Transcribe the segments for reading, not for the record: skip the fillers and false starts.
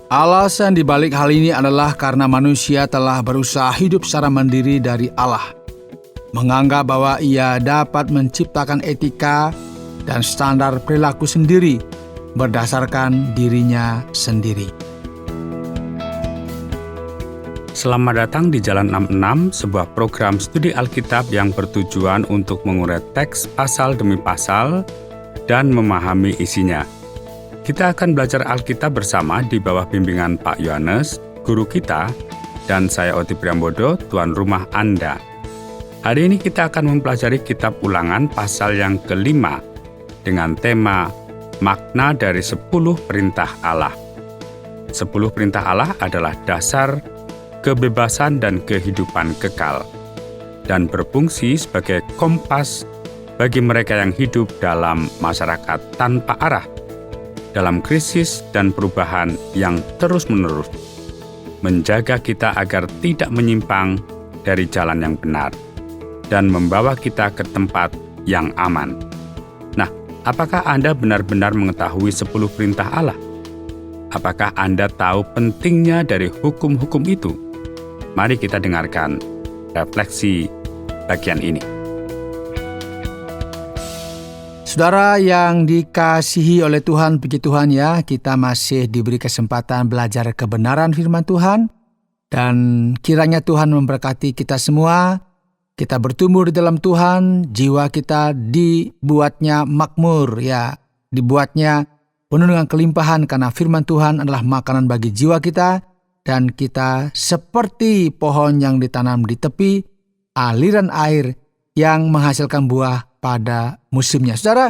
Alasan dibalik hal ini adalah karena manusia telah berusaha hidup secara mandiri dari Allah, menganggap bahwa ia dapat menciptakan etika dan standar perilaku sendiri berdasarkan dirinya sendiri. Selamat datang di Jalan 66, sebuah program studi Alkitab yang bertujuan untuk mengurai teks pasal demi pasal dan memahami isinya. Kita akan belajar Alkitab bersama di bawah bimbingan Pak Yohanes, guru kita, dan saya Oti Priambodo, tuan rumah Anda. Hari ini kita akan mempelajari kitab Ulangan pasal yang kelima dengan tema makna dari 10 perintah Allah. 10 perintah Allah adalah dasar kebebasan dan kehidupan kekal, dan berfungsi sebagai kompas bagi mereka yang hidup dalam masyarakat tanpa arah, dalam krisis dan perubahan yang terus-menerus, menjaga kita agar tidak menyimpang dari jalan yang benar, dan membawa kita ke tempat yang aman. Nah, apakah Anda benar-benar mengetahui 10 perintah Allah? Apakah Anda tahu pentingnya dari hukum-hukum itu? Mari kita dengarkan refleksi bagian ini. Saudara yang dikasihi oleh Tuhan, puji Tuhan ya, kita masih diberi kesempatan belajar kebenaran firman Tuhan, dan kiranya Tuhan memberkati kita semua. Kita bertumbuh di dalam Tuhan, jiwa kita dibuatnya makmur ya, dibuatnya penuh dengan kelimpahan karena firman Tuhan adalah makanan bagi jiwa kita, dan kita seperti pohon yang ditanam di tepi aliran air yang menghasilkan buah pada musimnya. Saudara,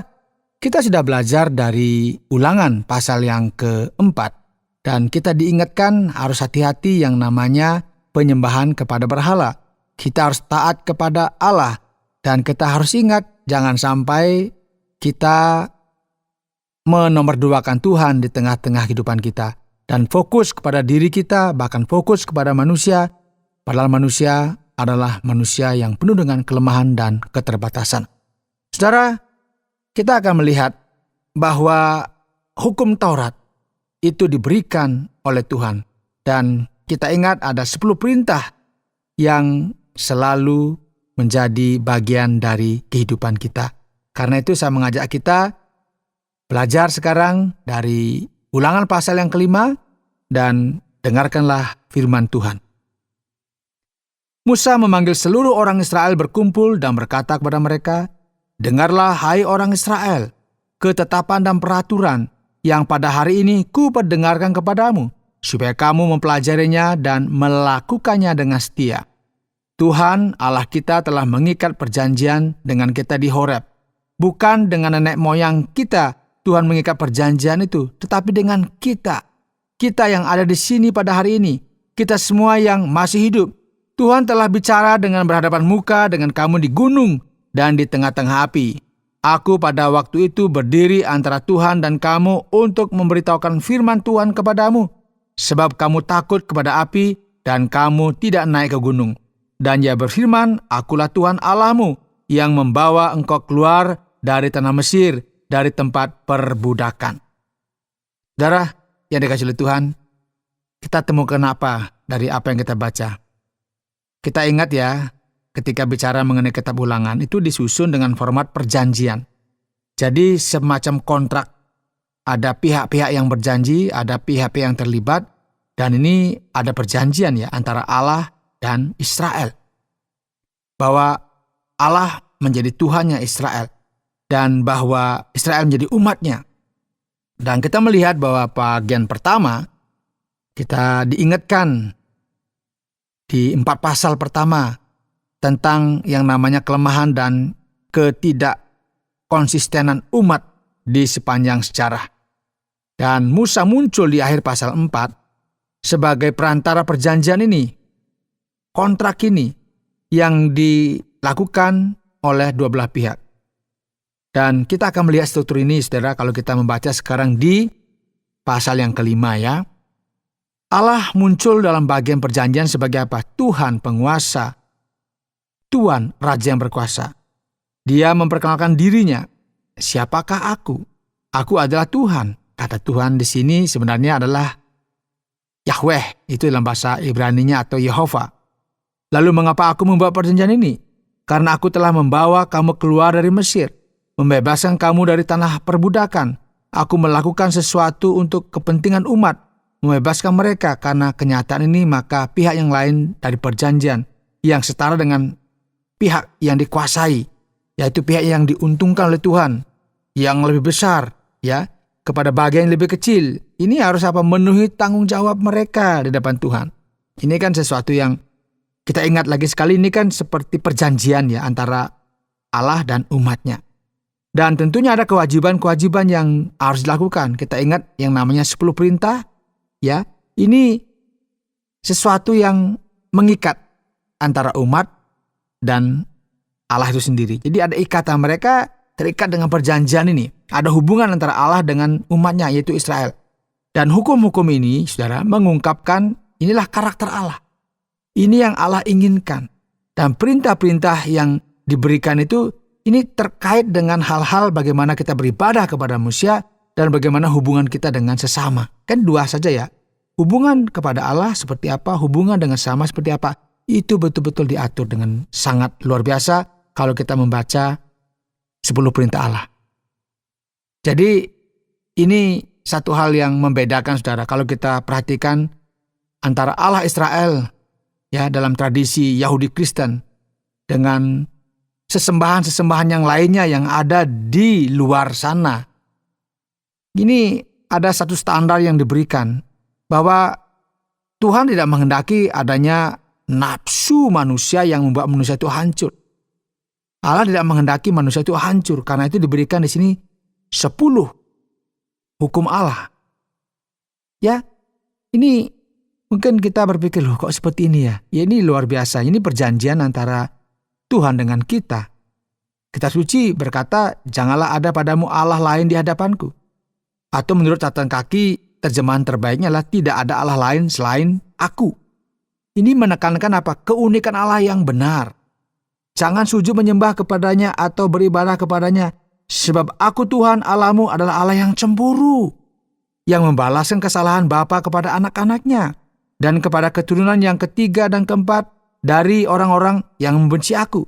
kita sudah belajar dari Ulangan pasal yang keempat, dan kita diingatkan harus hati-hati yang namanya penyembahan kepada berhala. Kita harus taat kepada Allah, dan kita harus ingat jangan sampai kita menomorduakan Tuhan di tengah-tengah kehidupan kita, dan fokus kepada diri kita, bahkan fokus kepada manusia, padahal manusia adalah manusia yang penuh dengan kelemahan dan keterbatasan. Saudara, kita akan melihat bahwa hukum Taurat itu diberikan oleh Tuhan, dan kita ingat ada 10 perintah yang selalu menjadi bagian dari kehidupan kita. Karena itu saya mengajak kita belajar sekarang dari Ulangan pasal yang kelima, dan dengarkanlah firman Tuhan. Musa memanggil seluruh orang Israel berkumpul dan berkata kepada mereka, "Dengarlah hai orang Israel, ketetapan dan peraturan yang pada hari ini kuperdengarkan kepadamu, supaya kamu mempelajarinya dan melakukannya dengan setia. Tuhan Allah kita telah mengikat perjanjian dengan kita di Horeb. Bukan dengan nenek moyang kita Tuhan mengikat perjanjian itu, tetapi dengan kita. Kita yang ada di sini pada hari ini, kita semua yang masih hidup. Tuhan telah bicara dengan berhadapan muka dengan kamu di gunung dan di tengah-tengah api. Aku pada waktu itu berdiri antara Tuhan dan kamu untuk memberitahukan firman Tuhan kepadamu, sebab kamu takut kepada api dan kamu tidak naik ke gunung. Dan ia berfirman, akulah Tuhan Allahmu yang membawa engkau keluar dari tanah Mesir, dari tempat perbudakan." Saudara yang dikasihi oleh Tuhan, kita temukan apa dari apa yang kita baca? Kita ingat ya, ketika bicara mengenai kitab Ulangan itu disusun dengan format perjanjian. Jadi semacam kontrak. Ada pihak-pihak yang berjanji, ada pihak-pihak yang terlibat, dan ini ada perjanjian ya antara Allah dan Israel. Bahwa Allah menjadi Tuhannya Israel, dan bahwa Israel menjadi umatnya. Dan kita melihat bahwa bagian pertama, kita diingatkan di 4 pasal pertama tentang yang namanya kelemahan dan ketidakkonsistenan umat di sepanjang sejarah. Dan Musa muncul di akhir pasal 4 sebagai perantara perjanjian ini, kontrak ini yang dilakukan oleh 2 belah pihak. Dan kita akan melihat struktur ini, saudara, kalau kita membaca sekarang di pasal yang kelima ya. Allah muncul dalam bagian perjanjian sebagai apa? Tuhan penguasa, Tuhan Raja yang berkuasa. Dia memperkenalkan dirinya. Siapakah aku? Aku adalah Tuhan. Kata Tuhan di sini sebenarnya adalah Yahweh, itu dalam bahasa Ibraninya, atau Yehova. Lalu mengapa aku membuat perjanjian ini? Karena aku telah membawa kamu keluar dari Mesir, membebaskan kamu dari tanah perbudakan. Aku melakukan sesuatu untuk kepentingan umat, membebaskan mereka. Karena kenyataan ini, maka pihak yang lain dari perjanjian yang setara dengan pihak yang dikuasai, yaitu pihak yang diuntungkan oleh Tuhan, yang lebih besar, ya, kepada bagian yang lebih kecil. Ini harus memenuhi tanggung jawab mereka di depan Tuhan. Ini kan sesuatu yang kita ingat lagi sekali, ini kan seperti perjanjian ya antara Allah dan umatnya. Dan tentunya ada kewajiban-kewajiban yang harus dilakukan. Kita ingat yang namanya 10 perintah, ya. Ini sesuatu yang mengikat antara umat dan Allah itu sendiri. Jadi ada ikatan, mereka terikat dengan perjanjian ini. Ada hubungan antara Allah dengan umatnya, yaitu Israel. Dan hukum-hukum ini, saudara, mengungkapkan inilah karakter Allah. Ini yang Allah inginkan. Dan perintah-perintah yang diberikan itu, ini terkait dengan hal-hal bagaimana kita beribadah kepada manusia dan bagaimana hubungan kita dengan sesama. Kan dua saja ya. Hubungan kepada Allah seperti apa, hubungan dengan sesama seperti apa. Itu betul-betul diatur dengan sangat luar biasa kalau kita membaca 10 perintah Allah. Jadi ini satu hal yang membedakan, saudara, kalau kita perhatikan antara Allah Israel ya dalam tradisi Yahudi Kristen dengan sesembahan-sesembahan yang lainnya yang ada di luar sana. Ini ada satu standar yang diberikan bahwa Tuhan tidak menghendaki adanya nafsu manusia yang membuat manusia itu hancur. Allah tidak menghendaki manusia itu hancur, karena itu diberikan di sini 10 hukum Allah. Ya, ini mungkin kita berpikir, loh kok seperti ini ya? Ya ini luar biasa, ini perjanjian antara Tuhan dengan kita. Kitab suci berkata, janganlah ada padamu Allah lain di hadapanku. Atau menurut catatan kaki, terjemahan terbaiknya adalah tidak ada Allah lain selain aku. Ini menekankan apa? Keunikan Allah yang benar. Jangan sujud menyembah kepadanya atau beribadah kepadanya. Sebab aku Tuhan Allahmu adalah Allah yang cemburu, yang membalaskan kesalahan bapa kepada anak-anaknya, dan kepada keturunan yang ketiga dan keempat dari orang-orang yang membenci aku.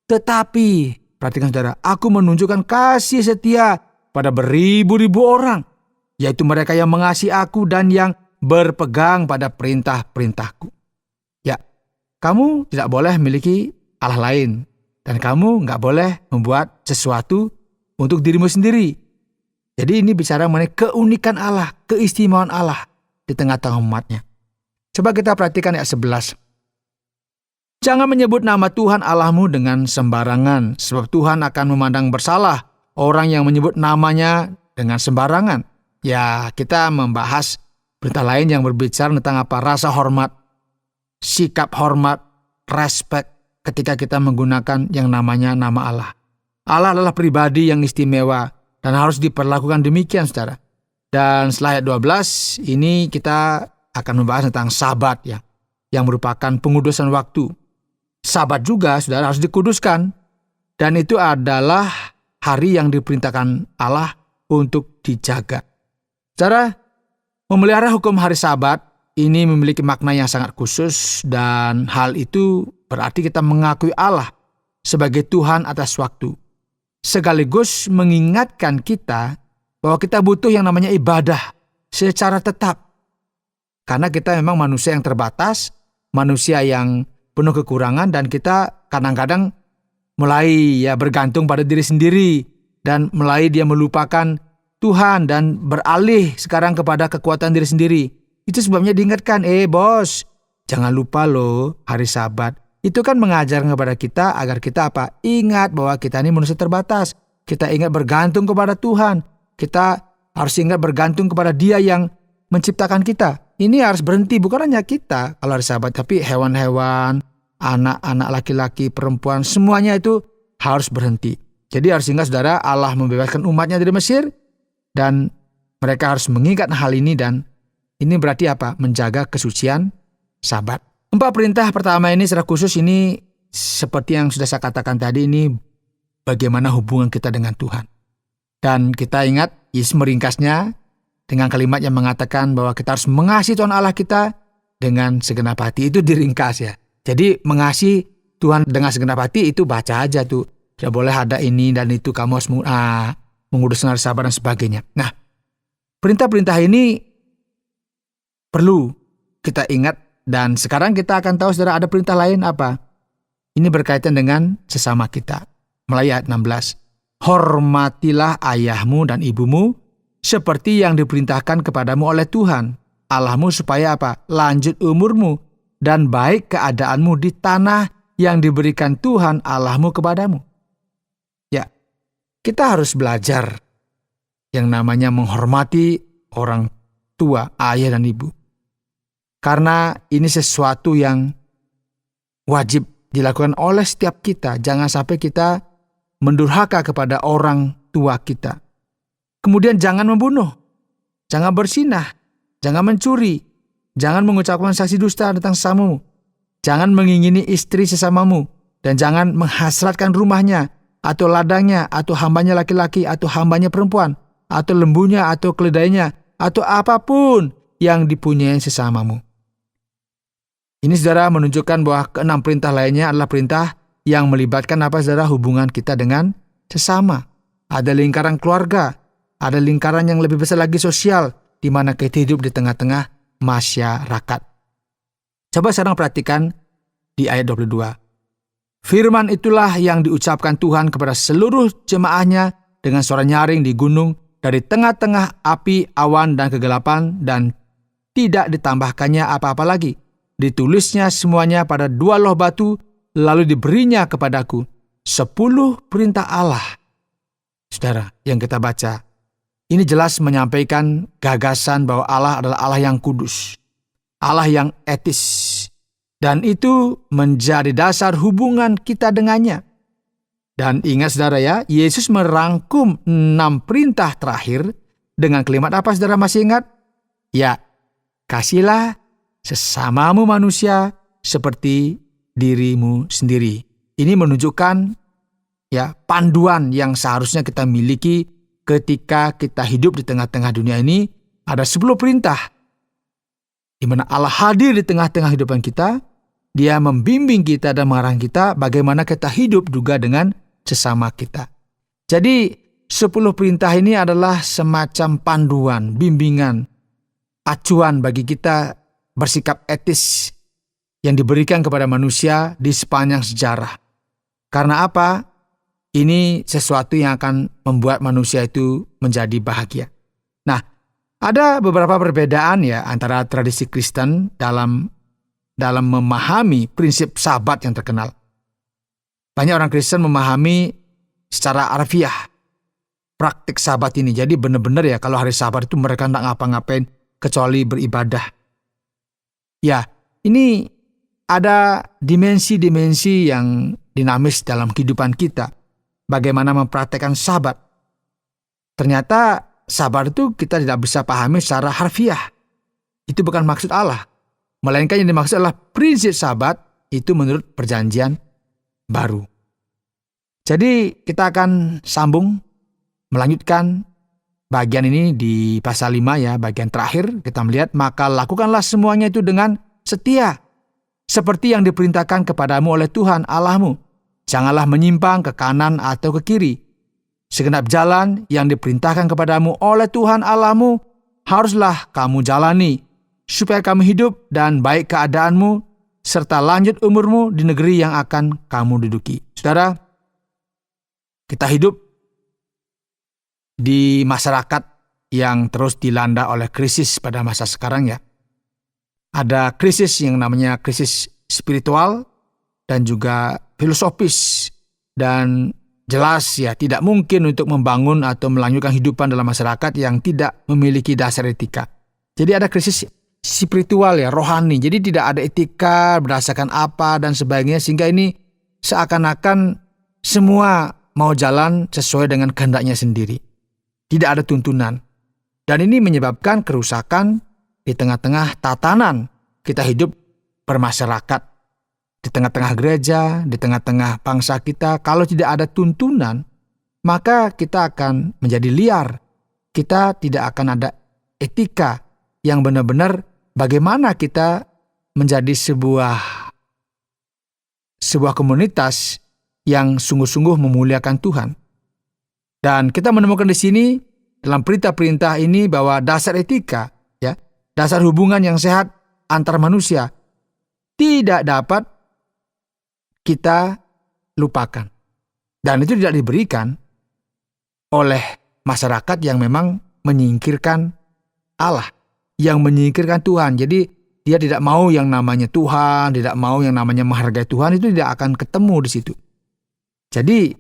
Tetapi, perhatikan saudara, aku menunjukkan kasih setia pada beribu-ribu orang, yaitu mereka yang mengasihi aku dan yang berpegang pada perintah-perintahku. Ya, kamu tidak boleh memiliki Allah lain, dan kamu nggak boleh membuat sesuatu untuk dirimu sendiri. Jadi ini bicara mengenai keunikan Allah, keistimewaan Allah di tengah-tengah umatnya. Coba kita perhatikan ayat 11. Jangan menyebut nama Tuhan Allahmu dengan sembarangan, sebab Tuhan akan memandang bersalah orang yang menyebut namanya dengan sembarangan. Ya, kita membahas perintah lain yang berbicara tentang apa? Rasa hormat, sikap hormat, respek ketika kita menggunakan yang namanya nama Allah. Allah adalah pribadi yang istimewa dan harus diperlakukan demikian, saudara. Dan setelah ayat 12, ini kita akan membahas tentang Sabat ya, yang merupakan pengudusan waktu. Sabat juga, saudara, harus dikuduskan. Dan itu adalah hari yang diperintahkan Allah untuk dijaga. Saudara, memelihara hukum hari Sabat ini memiliki makna yang sangat khusus, dan hal itu berarti kita mengakui Allah sebagai Tuhan atas waktu. Sekaligus mengingatkan kita bahwa kita butuh yang namanya ibadah secara tetap. Karena kita memang manusia yang terbatas, manusia yang penuh kekurangan, dan kita kadang-kadang mulai bergantung pada diri sendiri, dan mulai dia melupakan Tuhan dan beralih sekarang kepada kekuatan diri sendiri. Itu sebabnya diingatkan, bos, jangan lupa loh hari Sabat. Itu kan mengajar kepada kita agar kita apa? Ingat bahwa kita ini manusia terbatas. Kita ingat bergantung kepada Tuhan. Kita harus ingat bergantung kepada Dia yang menciptakan kita. Ini harus berhenti, bukan hanya kita kalau hari Sabat, tapi hewan-hewan, anak-anak laki-laki, perempuan, semuanya itu harus berhenti. Jadi harus ingat, saudara, Allah membebaskan umatnya dari Mesir, dan mereka harus mengingat hal ini, dan ini berarti apa? Menjaga kesucian Sabat. 4 perintah pertama ini secara khusus ini seperti yang sudah saya katakan tadi, ini bagaimana hubungan kita dengan Tuhan. Dan kita ingat, Yesus meringkasnya dengan kalimat yang mengatakan bahwa kita harus mengasihi Tuhan Allah kita dengan segenap hati. Itu diringkas ya. Jadi mengasihi Tuhan dengan segenap hati itu baca aja tuh. Tidak boleh ada ini dan itu, kamu harus mengurus dengan sabar dan sebagainya. Nah, perintah-perintah ini perlu kita ingat, dan sekarang kita akan tahu saudara ada perintah lain apa? Ini berkaitan dengan sesama kita. Mulai ayat 16. Hormatilah ayahmu dan ibumu seperti yang diperintahkan kepadamu oleh Tuhan Allahmu supaya apa? Lanjut umurmu dan baik keadaanmu di tanah yang diberikan Tuhan Allahmu kepadamu. Ya, kita harus belajar yang namanya menghormati orang tua, ayah dan ibu. Karena ini sesuatu yang wajib dilakukan oleh setiap kita. Jangan sampai kita mendurhaka kepada orang tua kita. Kemudian jangan membunuh, jangan berzinah, jangan mencuri, jangan mengucapkan saksi dusta tentang sesamamu, jangan mengingini istri sesamamu, dan jangan menghasratkan rumahnya, atau ladangnya, atau hambanya laki-laki, atau hambanya perempuan, atau lembunya, atau keledainya, atau apapun yang dipunyai sesamamu. Ini saudara menunjukkan bahwa keenam perintah lainnya adalah perintah yang melibatkan apa saudara? Hubungan kita dengan sesama. Ada lingkaran keluarga, ada lingkaran yang lebih besar lagi sosial, di mana kita hidup di tengah-tengah masyarakat. Coba sekarang perhatikan di ayat 22. Firman itulah yang diucapkan Tuhan kepada seluruh jemaahnya dengan suara nyaring di gunung dari tengah-tengah api, awan, dan kegelapan, dan tidak ditambahkannya apa-apa lagi. Ditulisnya semuanya pada 2 loh batu, lalu diberinya kepadaku 10 perintah Allah. Saudara, yang kita baca, ini jelas menyampaikan gagasan bahwa Allah adalah Allah yang kudus, Allah yang etis, dan itu menjadi dasar hubungan kita dengannya. Dan ingat saudara ya, Yesus merangkum 6 perintah terakhir dengan kalimat apa saudara masih ingat? Ya, kasihlah sesamamu manusia seperti dirimu sendiri. Ini menunjukkan ya panduan yang seharusnya kita miliki ketika kita hidup di tengah-tengah dunia ini. Ada 10 perintah di mana Allah hadir di tengah-tengah kehidupan kita. Dia membimbing kita dan mengarahkan kita bagaimana kita hidup juga dengan sesama kita. Jadi 10 perintah ini adalah semacam panduan, bimbingan, acuan bagi kita bersikap etis yang diberikan kepada manusia di sepanjang sejarah. Karena apa? Ini sesuatu yang akan membuat manusia itu menjadi bahagia. Nah, ada beberapa perbedaan ya antara tradisi Kristen dalam memahami prinsip Sabat yang terkenal. Banyak orang Kristen memahami secara harfiah praktik Sabat ini. Jadi benar-benar ya kalau hari Sabat itu mereka tidak ngapa-ngapain kecuali beribadah. Ya, ini ada dimensi-dimensi yang dinamis dalam kehidupan kita. Bagaimana mempraktekkan Sabat. Ternyata Sabat itu kita tidak bisa pahami secara harfiah. Itu bukan maksud Allah. Melainkan yang dimaksud adalah prinsip Sabat itu menurut perjanjian baru. Jadi kita akan sambung melanjutkan bagian ini di pasal 5 ya, bagian terakhir kita melihat, maka lakukanlah semuanya itu dengan setia, seperti yang diperintahkan kepadamu oleh Tuhan Allahmu. Janganlah menyimpang ke kanan atau ke kiri. Segenap jalan yang diperintahkan kepadamu oleh Tuhan Allahmu haruslah kamu jalani, supaya kamu hidup dan baik keadaanmu, serta lanjut umurmu di negeri yang akan kamu duduki. Saudara, kita hidup di masyarakat yang terus dilanda oleh krisis pada masa sekarang ya. Ada krisis yang namanya krisis spiritual dan juga filosofis, dan jelas ya tidak mungkin untuk membangun atau melanjutkan kehidupan dalam masyarakat yang tidak memiliki dasar etika. Jadi ada krisis spiritual ya, rohani. Jadi tidak ada etika berdasarkan apa dan sebagainya, sehingga ini seakan-akan semua mau jalan sesuai dengan kehendaknya sendiri. Tidak ada tuntunan. Dan ini menyebabkan kerusakan di tengah-tengah tatanan kita hidup bermasyarakat, di tengah-tengah gereja, di tengah-tengah bangsa kita. Kalau tidak ada tuntunan, maka kita akan menjadi liar. Kita tidak akan ada etika yang benar-benar bagaimana kita menjadi sebuah komunitas yang sungguh-sungguh memuliakan Tuhan. Dan kita menemukan di sini dalam perintah-perintah ini bahwa dasar etika, ya, dasar hubungan yang sehat antar manusia tidak dapat kita lupakan. Dan itu tidak diberikan oleh masyarakat yang memang menyingkirkan Allah, yang menyingkirkan Tuhan. Jadi dia tidak mau yang namanya Tuhan, tidak mau yang namanya menghargai Tuhan, itu tidak akan ketemu di situ. Jadi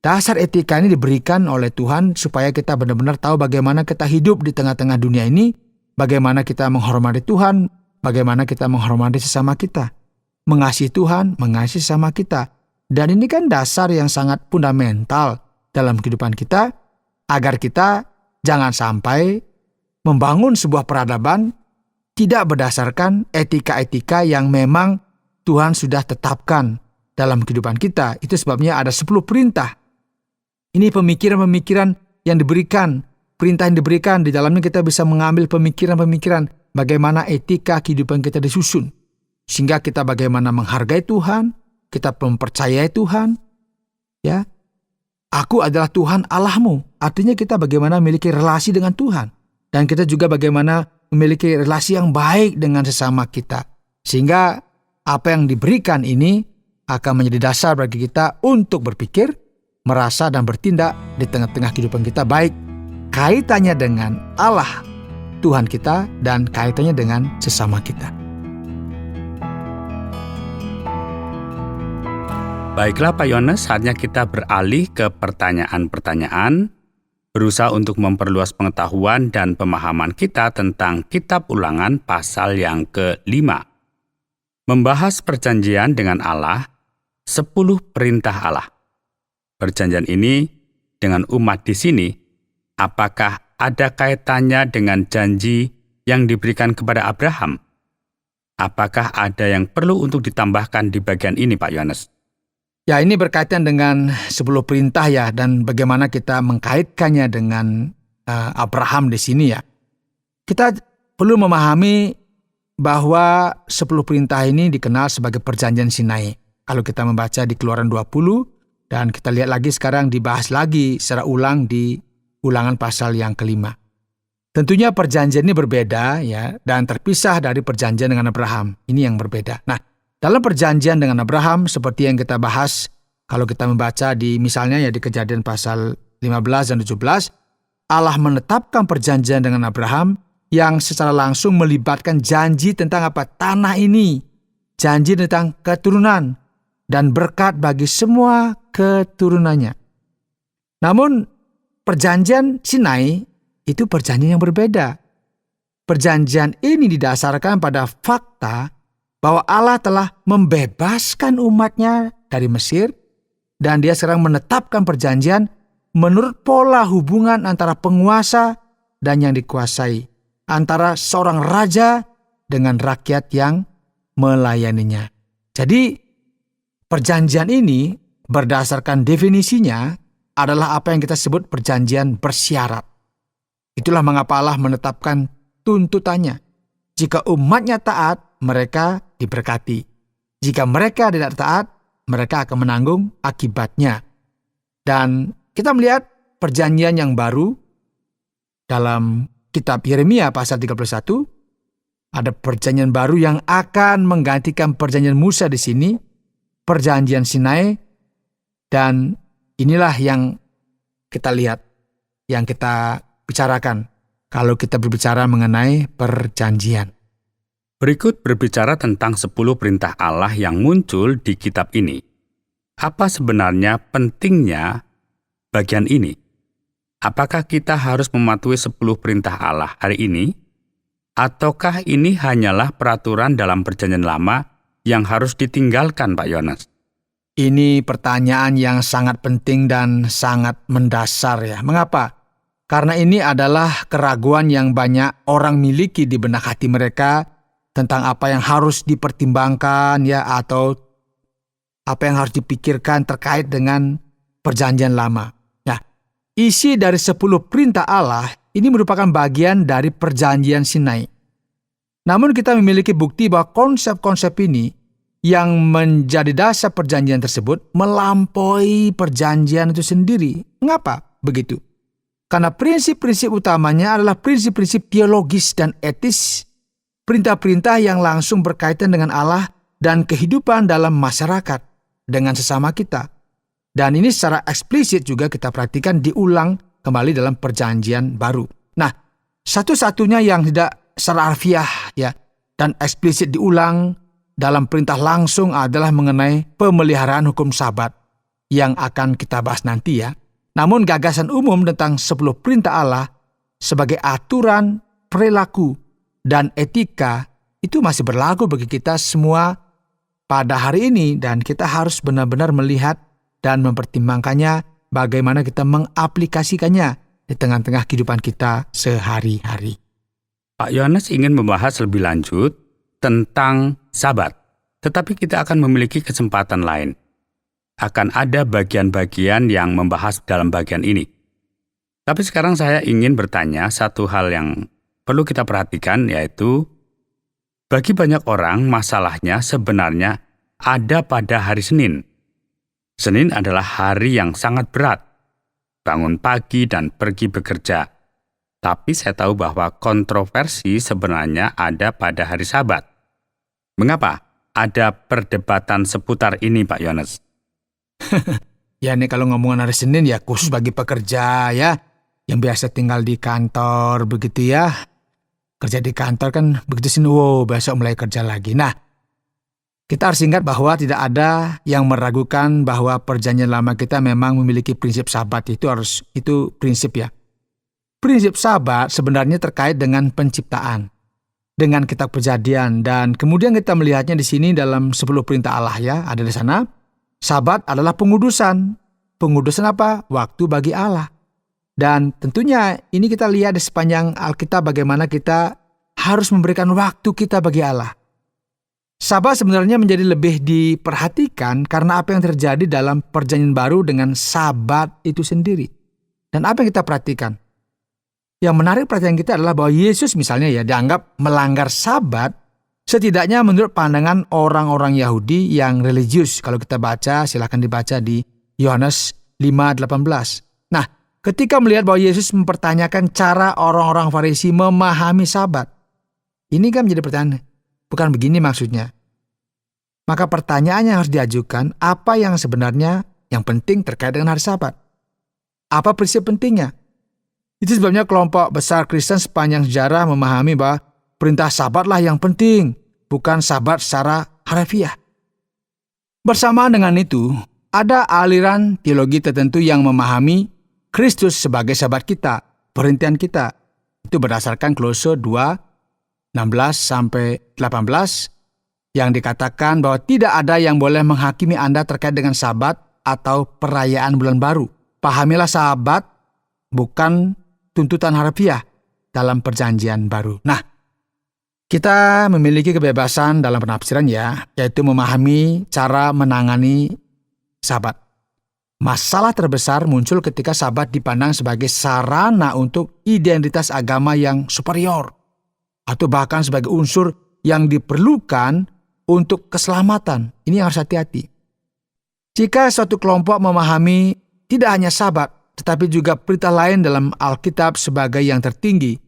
dasar etika ini diberikan oleh Tuhan supaya kita benar-benar tahu bagaimana kita hidup di tengah-tengah dunia ini, bagaimana kita menghormati Tuhan, bagaimana kita menghormati sesama kita, mengasihi Tuhan, mengasihi sesama kita. Dan ini kan dasar yang sangat fundamental dalam kehidupan kita, agar kita jangan sampai membangun sebuah peradaban tidak berdasarkan etika-etika yang memang Tuhan sudah tetapkan dalam kehidupan kita. Itu sebabnya ada 10 perintah. Ini pemikiran-pemikiran yang diberikan, perintah yang diberikan, di dalamnya kita bisa mengambil pemikiran-pemikiran bagaimana etika kehidupan kita disusun. Sehingga kita bagaimana menghargai Tuhan, kita mempercayai Tuhan. Ya, Aku adalah Tuhan Allahmu. Artinya kita bagaimana memiliki relasi dengan Tuhan. Dan kita juga bagaimana memiliki relasi yang baik dengan sesama kita. Sehingga apa yang diberikan ini akan menjadi dasar bagi kita untuk berpikir, merasa dan bertindak di tengah-tengah kehidupan kita, baik kaitannya dengan Allah Tuhan kita dan kaitannya dengan sesama kita. Baiklah Pak Yones, saatnya kita beralih ke pertanyaan-pertanyaan, berusaha untuk memperluas pengetahuan dan pemahaman kita tentang Kitab Ulangan pasal yang ke-5. Membahas perjanjian dengan Allah, 10 perintah Allah. Perjanjian ini dengan umat di sini, apakah ada kaitannya dengan janji yang diberikan kepada Abraham? Apakah ada yang perlu untuk ditambahkan di bagian ini Pak Yones? Ya, ini berkaitan dengan 10 perintah ya, dan bagaimana kita mengkaitkannya dengan Abraham di sini ya. Kita perlu memahami bahwa 10 perintah ini dikenal sebagai perjanjian Sinai. Kalau kita membaca di Keluaran 20, dan kita lihat lagi sekarang dibahas lagi secara ulang di Ulangan pasal yang ke-5. Tentunya perjanjian ini berbeda ya, dan terpisah dari perjanjian dengan Abraham. Ini yang berbeda. Nah, dalam perjanjian dengan Abraham, seperti yang kita bahas, kalau kita membaca di misalnya ya di Kejadian pasal 15 dan 17, Allah menetapkan perjanjian dengan Abraham yang secara langsung melibatkan janji tentang apa? Tanah ini, janji tentang keturunan, dan berkat bagi semua keturunannya. Namun, perjanjian Sinai itu perjanjian yang berbeda. Perjanjian ini didasarkan pada fakta bahwa Allah telah membebaskan umatnya dari Mesir, dan dia sekarang menetapkan perjanjian menurut pola hubungan antara penguasa dan yang dikuasai, antara seorang raja dengan rakyat yang melayaninya. Jadi, perjanjian ini berdasarkan definisinya adalah apa yang kita sebut perjanjian bersyarat. Itulah mengapa Allah menetapkan tuntutannya. Jika umatnya taat, mereka diberkati. Jika mereka tidak taat, mereka akan menanggung akibatnya. Dan kita melihat perjanjian yang baru dalam kitab Yeremia pasal 31. Ada perjanjian baru yang akan menggantikan perjanjian Musa di sini, perjanjian Sinai. Dan inilah yang kita lihat, yang kita bicarakan kalau kita berbicara mengenai perjanjian. Berikut berbicara tentang 10 perintah Allah yang muncul di kitab ini. Apa sebenarnya pentingnya bagian ini? Apakah kita harus mematuhi 10 perintah Allah hari ini? Ataukah ini hanyalah peraturan dalam perjanjian lama yang harus ditinggalkan, Pak Yones? Ini pertanyaan yang sangat penting dan sangat mendasar ya. Mengapa? Karena ini adalah keraguan yang banyak orang miliki di benak hati mereka tentang apa yang harus dipertimbangkan ya, atau apa yang harus dipikirkan terkait dengan perjanjian lama. Nah, isi dari 10 perintah Allah ini merupakan bagian dari perjanjian Sinai. Namun kita memiliki bukti bahwa konsep-konsep ini yang menjadi dasar perjanjian tersebut melampaui perjanjian itu sendiri. Mengapa begitu? Karena prinsip-prinsip utamanya adalah prinsip-prinsip teologis dan etis, perintah-perintah yang langsung berkaitan dengan Allah dan kehidupan dalam masyarakat dengan sesama kita. Dan ini secara eksplisit juga kita perhatikan diulang kembali dalam perjanjian baru. Nah, satu-satunya yang tidak secara harfiah dan eksplisit diulang dalam perintah langsung adalah mengenai pemeliharaan hukum Sabat yang akan kita bahas nanti ya. Namun gagasan umum tentang 10 perintah Allah sebagai aturan, perilaku, dan etika itu masih berlaku bagi kita semua pada hari ini, dan kita harus benar-benar melihat dan mempertimbangkannya bagaimana kita mengaplikasikannya di tengah-tengah kehidupan kita sehari-hari. Pak Yohanes ingin membahas lebih lanjut tentang Sabat, tetapi kita akan memiliki kesempatan lain. Akan ada bagian-bagian yang membahas dalam bagian ini. Tapi sekarang saya ingin bertanya satu hal yang perlu kita perhatikan, yaitu bagi banyak orang masalahnya sebenarnya ada pada hari Senin. Senin adalah hari yang sangat berat. Bangun pagi dan pergi bekerja. Tapi saya tahu bahwa kontroversi sebenarnya ada pada hari Sabat. Mengapa ada perdebatan seputar ini, Pak Yohanes? Ya nih kalau ngomongin hari Senin ya khusus bagi pekerja ya, yang biasa tinggal di kantor begitu ya. Kerja di kantor kan begitu Senin, besok mulai kerja lagi. Nah, kita harus ingat bahwa tidak ada yang meragukan bahwa perjanjian lama kita memang memiliki prinsip Sabat. Itu prinsip ya. Prinsip Sabat sebenarnya terkait dengan penciptaan, dengan kitab Kejadian, dan kemudian kita melihatnya di sini dalam 10 perintah Allah ya, ada di sana. Sabat adalah pengudusan. Pengudusan apa? Waktu bagi Allah. Dan tentunya ini kita lihat di sepanjang Alkitab bagaimana kita harus memberikan waktu kita bagi Allah. Sabat sebenarnya menjadi lebih diperhatikan karena apa yang terjadi dalam perjanjian baru dengan Sabat itu sendiri. Dan apa yang kita perhatikan? Yang menarik perhatian kita adalah bahwa Yesus misalnya ya dianggap melanggar Sabat, setidaknya menurut pandangan orang-orang Yahudi yang religius. Kalau kita baca, silakan dibaca di Yohanes 5:18. Nah, ketika melihat bahwa Yesus mempertanyakan cara orang-orang Farisi memahami Sabat, ini kan menjadi pertanyaan, bukan begini maksudnya. Maka pertanyaannya yang harus diajukan, apa yang sebenarnya yang penting terkait dengan hari Sabat? Apa prinsip pentingnya? Itu sebabnya kelompok besar Kristen sepanjang sejarah memahami bahwa perintah Sabatlah yang penting, bukan Sabat secara harfiah. Bersamaan dengan itu, ada aliran teologi tertentu yang memahami Kristus sebagai Sabat kita, perhentian kita. Itu berdasarkan Kolose 2:16-18 yang dikatakan bahwa tidak ada yang boleh menghakimi Anda terkait dengan Sabat atau perayaan bulan baru. Pahamilah Sabat bukan tuntutan harfiah dalam perjanjian baru. Nah, kita memiliki kebebasan dalam penafsiran ya, yaitu memahami cara menangani Sabat. Masalah terbesar muncul ketika Sabat dipandang sebagai sarana untuk identitas agama yang superior, atau bahkan sebagai unsur yang diperlukan untuk keselamatan. Ini yang harus hati-hati. Jika suatu kelompok memahami tidak hanya Sabat, tetapi juga perintah lain dalam Alkitab sebagai yang tertinggi,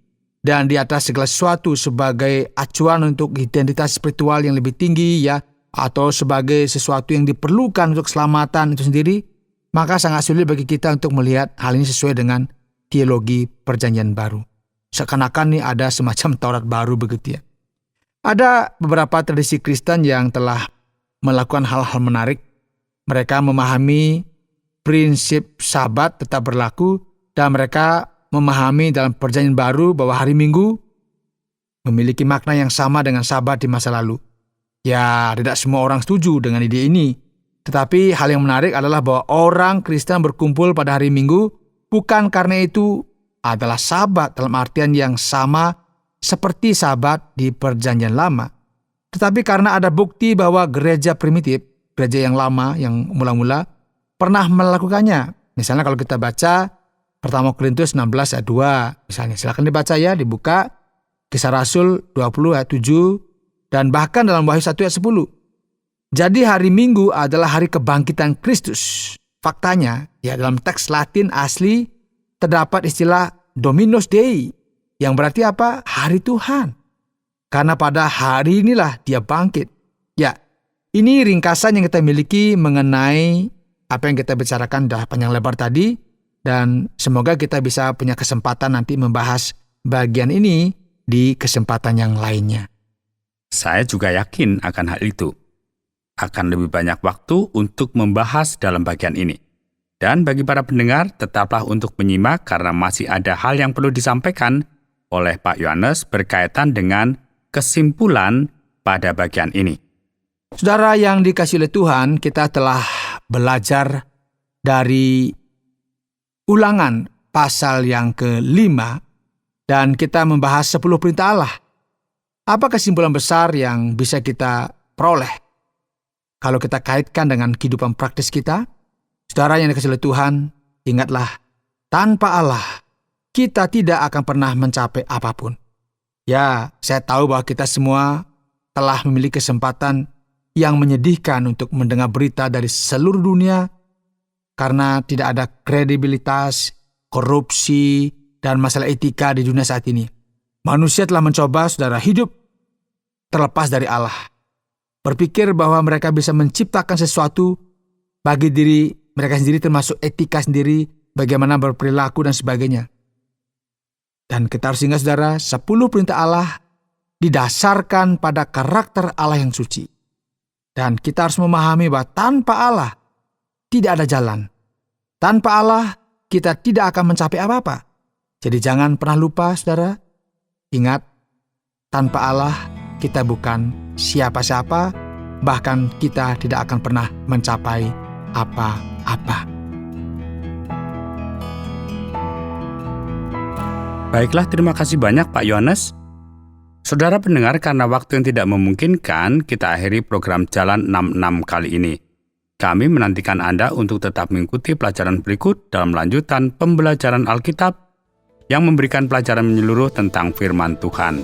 dan di atas segala sesuatu sebagai acuan untuk identitas spiritual yang lebih tinggi ya, atau sebagai sesuatu yang diperlukan untuk keselamatan itu sendiri, maka sangat sulit bagi kita untuk melihat hal ini sesuai dengan teologi perjanjian baru. Seakan-akan nih ada semacam Taurat baru begitu ya. Ada beberapa tradisi Kristen yang telah melakukan hal-hal menarik. Mereka memahami prinsip Sabat tetap berlaku, dan mereka memahami dalam perjanjian baru bahwa hari Minggu memiliki makna yang sama dengan Sabat di masa lalu. Ya, tidak semua orang setuju dengan ide ini. Tetapi hal yang menarik adalah bahwa orang Kristen berkumpul pada hari Minggu bukan karena itu adalah Sabat dalam artian yang sama seperti Sabat di perjanjian lama. Tetapi karena ada bukti bahwa gereja primitif, gereja yang lama, yang mula-mula, pernah melakukannya. Misalnya kalau kita baca Pertama Korintus 16 ayat 2 misalnya. Silakan dibaca ya, dibuka. Kisah Rasul 20 ayat 7 dan bahkan dalam Wahyu 1 ayat 10. Jadi hari Minggu adalah hari kebangkitan Kristus. Faktanya, ya dalam teks Latin asli terdapat istilah Dominus Dei, yang berarti apa? Hari Tuhan. Karena pada hari inilah dia bangkit. Ya, ini ringkasan yang kita miliki mengenai apa yang kita bicarakan dah panjang lebar tadi, dan semoga kita bisa punya kesempatan nanti membahas bagian ini di kesempatan yang lainnya. Saya juga yakin akan hal itu. Akan lebih banyak waktu untuk membahas dalam bagian ini. Dan bagi para pendengar, tetaplah untuk menyimak karena masih ada hal yang perlu disampaikan oleh Pak Yohanes berkaitan dengan kesimpulan pada bagian ini. Saudara yang dikasihi oleh Tuhan, kita telah belajar dari Ulangan pasal yang ke-5 dan kita membahas 10 perintah Allah. Apa kesimpulan besar yang bisa kita peroleh kalau kita kaitkan dengan kehidupan praktis kita? Saudara yang dikasihi oleh Tuhan, ingatlah, tanpa Allah, kita tidak akan pernah mencapai apapun. Ya, saya tahu bahwa kita semua telah memiliki kesempatan yang menyedihkan untuk mendengar berita dari seluruh dunia karena tidak ada kredibilitas, korupsi, dan masalah etika di dunia saat ini. Manusia telah mencoba, saudara, hidup terlepas dari Allah. Berpikir bahwa mereka bisa menciptakan sesuatu bagi diri mereka sendiri, termasuk etika sendiri, bagaimana berperilaku dan sebagainya. Dan kita harus ingat, saudara, 10 perintah Allah didasarkan pada karakter Allah yang suci. Dan kita harus memahami bahwa tanpa Allah tidak ada jalan. Tanpa Allah kita tidak akan mencapai apa-apa. Jadi jangan pernah lupa, saudara. Ingat, tanpa Allah kita bukan siapa-siapa, bahkan kita tidak akan pernah mencapai apa-apa. Baiklah, terima kasih banyak Pak Yohanes. Saudara pendengar, karena waktu yang tidak memungkinkan, kita akhiri program Jalan 66 kali ini. Kami menantikan Anda untuk tetap mengikuti pelajaran berikut dalam lanjutan pembelajaran Alkitab yang memberikan pelajaran menyeluruh tentang firman Tuhan.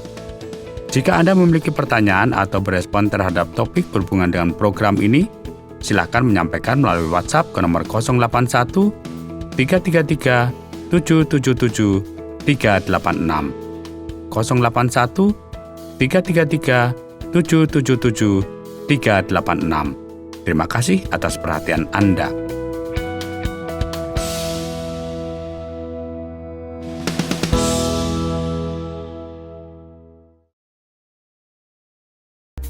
Jika Anda memiliki pertanyaan atau berespon terhadap topik berhubungan dengan program ini, silakan menyampaikan melalui WhatsApp ke nomor 081 333 777 386 081 333 777 386. Terima kasih atas perhatian Anda.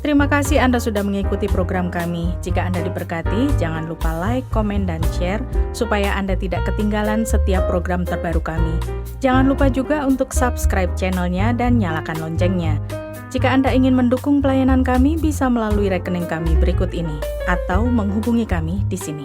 Terima kasih Anda sudah mengikuti program kami. Jika Anda diberkati, jangan lupa like, komen, dan share supaya Anda tidak ketinggalan setiap program terbaru kami. Jangan lupa juga untuk subscribe channelnya dan nyalakan loncengnya. Jika Anda ingin mendukung pelayanan kami, bisa melalui rekening kami berikut ini atau menghubungi kami di sini.